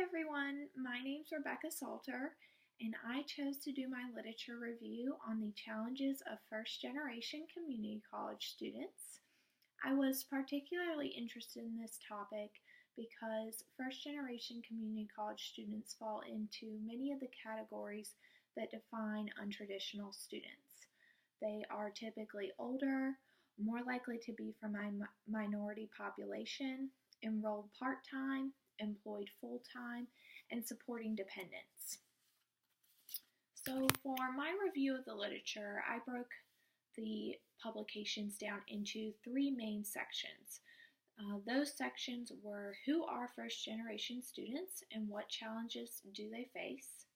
everyone, my name's Rebecca Salter, and I chose to do my literature review on the challenges of first generation community college students. I was particularly interested in this topic because first generation community college students fall into many of the categories that define untraditional students. They are typically older, more likely to be from a minority population, enrolled part-time, employed full-time, and supporting dependents. So for my review of the literature, I broke the publications down into three main sections. Those sections were who are first generation students and what challenges do they face,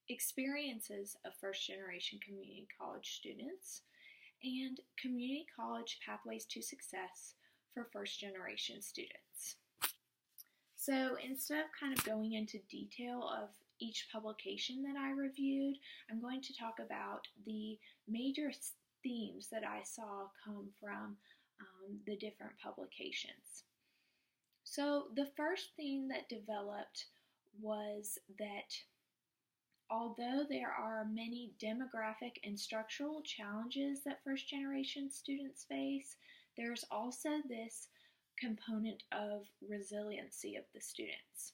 experiences of first generation community college students, and community college pathways to success for first generation students. So instead of kind of going into detail of each publication that I reviewed, I'm going to talk about the major themes that I saw come from the different publications. So the first theme that developed was that although there are many demographic and structural challenges that first generation students face, there's also this component of resiliency of the students.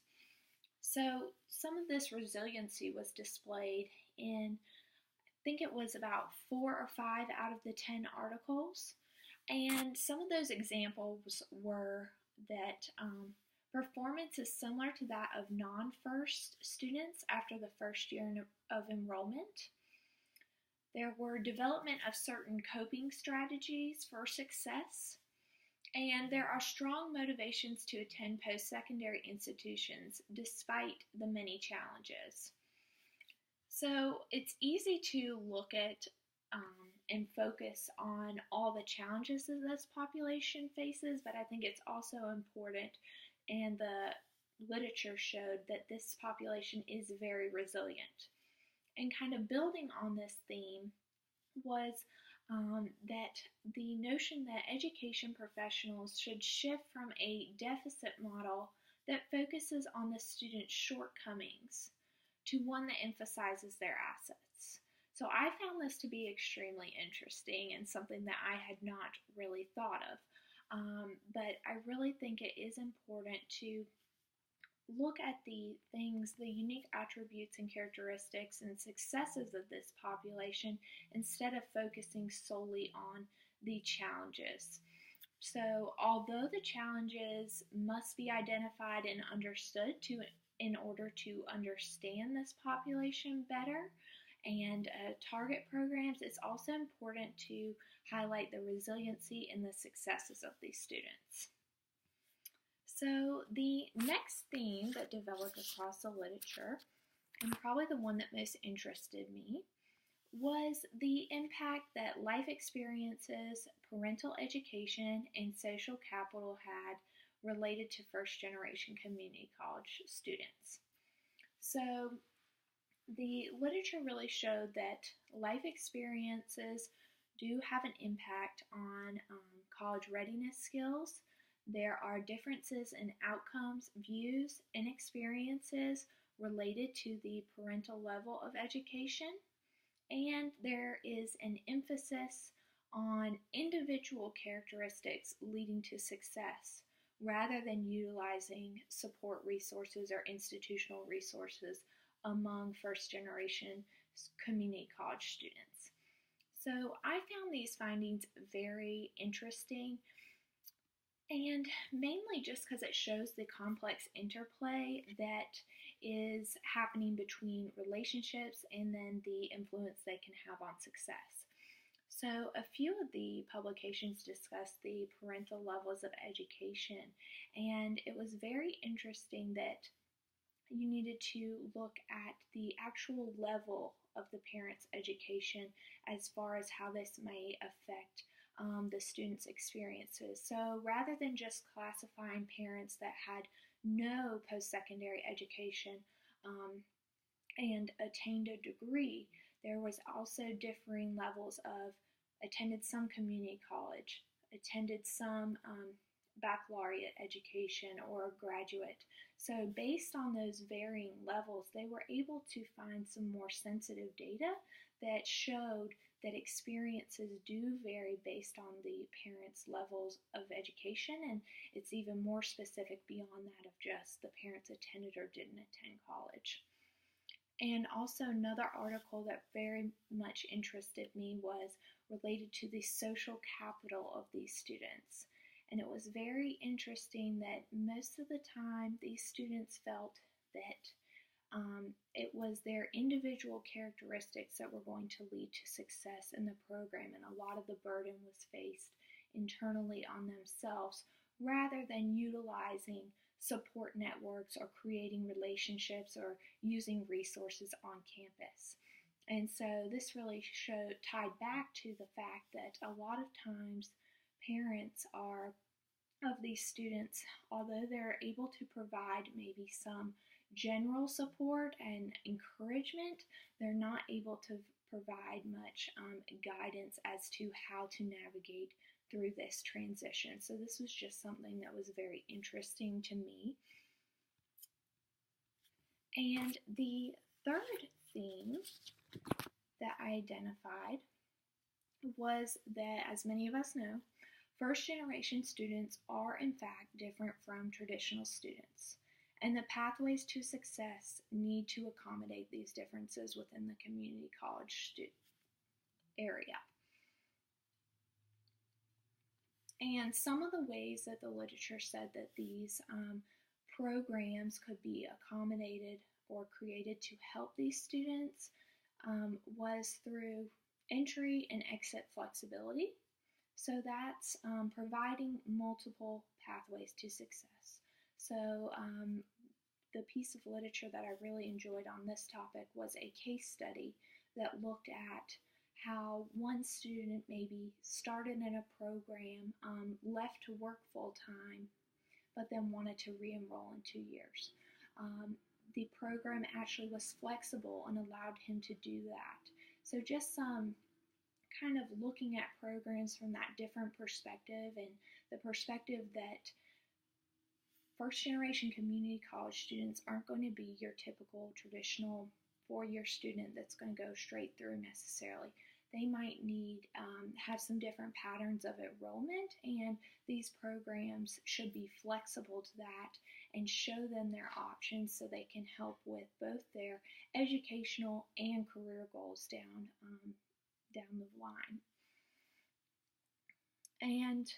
So some of this resiliency was displayed in, I think it was about 4 or 5 out of the 10 articles. And some of those examples were that performance is similar to that of non-first students after the first year of enrollment. There were development of certain coping strategies for success. And there are strong motivations to attend post-secondary institutions despite the many challenges. So it's easy to look at and focus on all the challenges that this population faces, but I think it's also important, and the literature showed that this population is very resilient. And kind of building on this theme was that the notion that education professionals should shift from a deficit model that focuses on the student's shortcomings to one that emphasizes their assets. So I found this to be extremely interesting and something that I had not really thought of. But I really think it is important to look at the unique attributes and characteristics and successes of this population instead of focusing solely on the challenges. So although the challenges must be identified and understood in order to understand this population better and target programs, it's also important to highlight the resiliency and the successes of these students. So the next theme that developed across the literature, and probably the one that most interested me, was the impact that life experiences, parental education, and social capital had related to first generation community college students. So the literature really showed that life experiences do have an impact on college readiness skills. There are differences in outcomes, views, and experiences related to the parental level of education, and there is an emphasis on individual characteristics leading to success rather than utilizing support resources or institutional resources among first-generation community college students. So I found these findings very interesting, and mainly just because it shows the complex interplay that is happening between relationships and then the influence they can have on success. So a few of the publications discussed the parental levels of education, and it was very interesting that you needed to look at the actual level of the parent's education as far as how this may affect the students' experiences. So rather than just classifying parents that had no post-secondary education and attained a degree, there was also differing levels of attended some community college, attended some baccalaureate education or graduate So based on those varying levels, they were able to find some more sensitive data that showed that experiences do vary based on the parents' levels of education, and it's even more specific beyond that of just the parents attended or didn't attend college. And also another article that very much interested me was related to the social capital of these students. And it was very interesting that most of the time these students felt that it was their individual characteristics that were going to lead to success in the program, and a lot of the burden was faced internally on themselves rather than utilizing support networks or creating relationships or using resources on campus. And so this really tied back to the fact that a lot of times parents are of these students, although they're able to provide maybe some general support and encouragement, they're not able to provide much guidance as to how to navigate through this transition. So this was just something that was very interesting to me. And the third theme that I identified was that, as many of us know, first generation students are in fact different from traditional students, and the pathways to success need to accommodate these differences within the community college area. And some of the ways that the literature said that these programs could be accommodated or created to help these students was through entry and exit flexibility. So that's providing multiple pathways to success. So the piece of literature that I really enjoyed on this topic was a case study that looked at how one student maybe started in a program, left to work full-time, but then wanted to re-enroll in 2 years. The program actually was flexible and allowed him to do that. So just some kind of looking at programs from that different perspective, and the perspective that first generation community college students aren't going to be your typical traditional 4-year student that's going to go straight through necessarily. They might need have some different patterns of enrollment, and these programs should be flexible to that and show them their options so they can help with both their educational and career goals down the line. And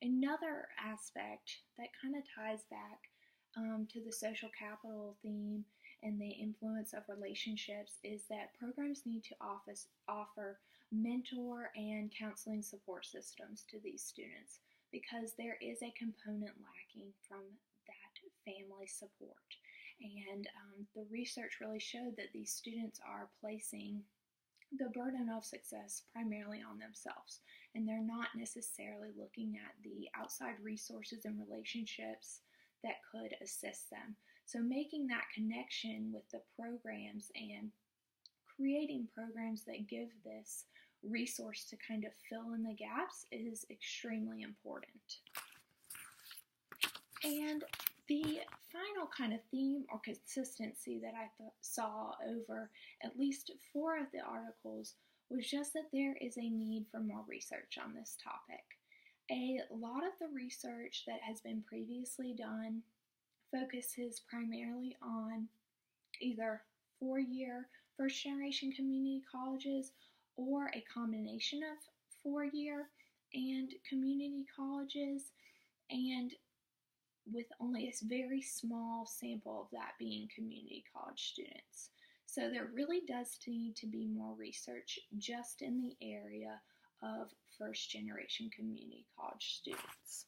another aspect that kind of ties back to the social capital theme and the influence of relationships is that programs need to offer mentor and counseling support systems to these students, because there is a component lacking from that family support. And the research really showed that these students are placing the burden of success primarily on themselves, and they're not necessarily looking at the outside resources and relationships that could assist them. So making that connection with the programs and creating programs that give this resource to kind of fill in the gaps is extremely important. And the final kind of theme or consistency that I saw over at least 4 of the articles was just that there is a need for more research on this topic. A lot of the research that has been previously done focuses primarily on either 4-year first-generation community colleges or a combination of 4-year and community colleges, and with only a very small sample of that being community college students. So there really does need to be more research just in the area of first-generation community college students.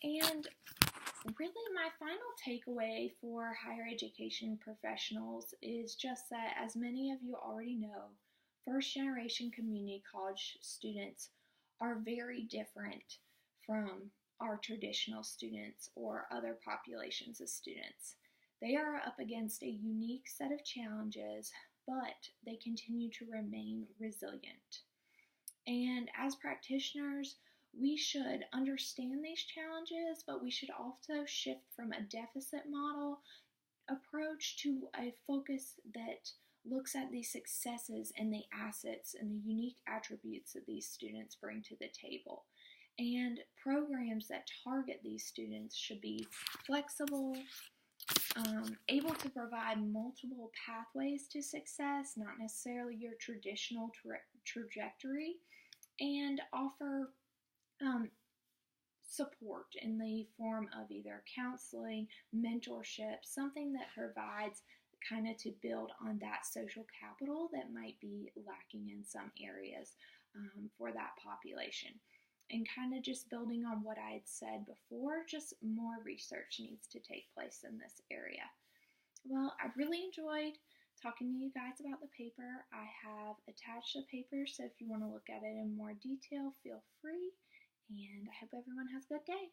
And really my final takeaway for higher education professionals is just that, as many of you already know, first-generation community college students are very different from our traditional students or other populations of students. They are up against a unique set of challenges, but they continue to remain resilient. And as practitioners, we should understand these challenges, but we should also shift from a deficit model approach to a focus that looks at the successes and the assets and the unique attributes that these students bring to the table. And programs that target these students should be flexible, able to provide multiple pathways to success, not necessarily your traditional trajectory, and offer support in the form of either counseling, mentorship, something that provides kind of to build on that social capital that might be lacking in some areas for that population. And kind of just building on what I had said before, just more research needs to take place in this area. Well, I really enjoyed talking to you guys about the paper. I have attached the paper, so if you want to look at it in more detail, feel free. And I hope everyone has a good day.